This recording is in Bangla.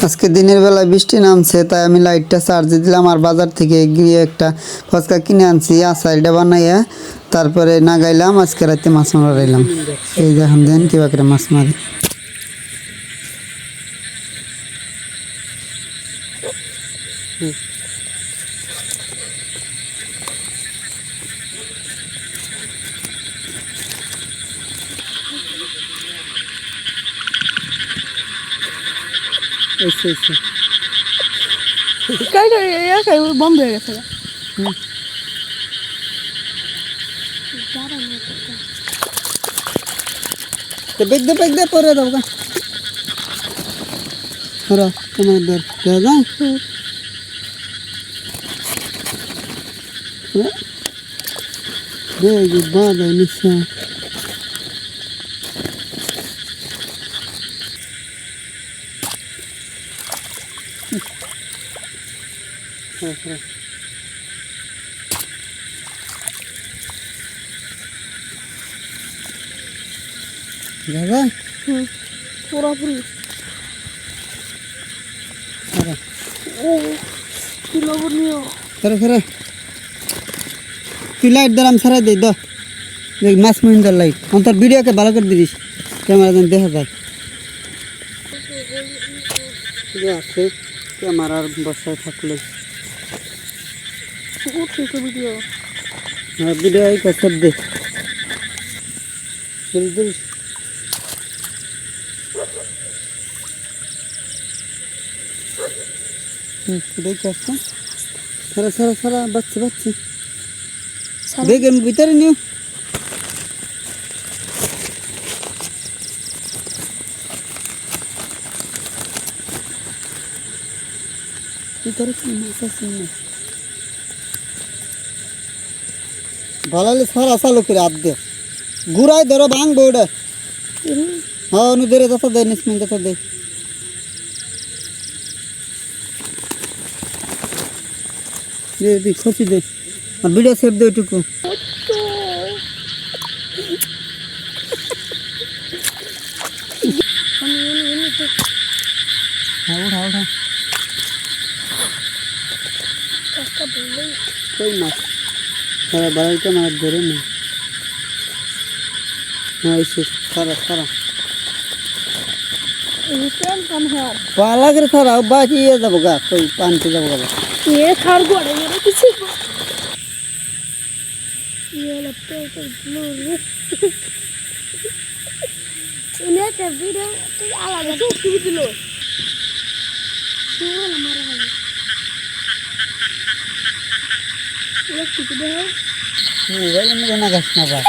আজকে দিনের বেলা বৃষ্টি নামছে, তাই আমি লাইটটা চার্জে দিলাম আর বাজার থেকে গিয়ে একটা ফুচকা কিনে আনছি। আচারটা বানাইয়া তারপরে নাগাইলাম, আজকে রাতে মাছ মারাইলাম। এই দেখুন দেন কিবা করে মাছ মারে। বন্ধ হয়ে গেছে। বেগদে পরে দাও গা হরা তোমার দর দাদা দে বাবা নিসা দাদা পুরোপুরি তুই লাইট দাম ছাড়াই দে দেখ মাছ মহিন্দার লাইট তোর ভিডিওকে ভালো করে দিস, ক্যামেরা যেন দেখা যায়। আছে ক্যামেরার বসায় থাকলে ভিডিও ভিডিও এই সব দে দেখে আসছে। সারা বাচ্চা বেগের ভিতরে নিও। ভালো হলে সারা চালু করে হাত দে ঘুরাই ধরো ভাঙবো ওটা। হ্যাঁ অনু ধরে যত দেয় নিসমিন যত দেয় খসি দে আর ভিডিও সেভ দে ওইটুকু। উঠা কই মাছ সারা বাড়াইটা মাছ ধরে না। হ্যাঁ এসে সারা পালা করে সারা বাকি যাবো গা কই পানতে যাবো গা খার গোড়ে কিছু আলাদা দিল না গাছ না বা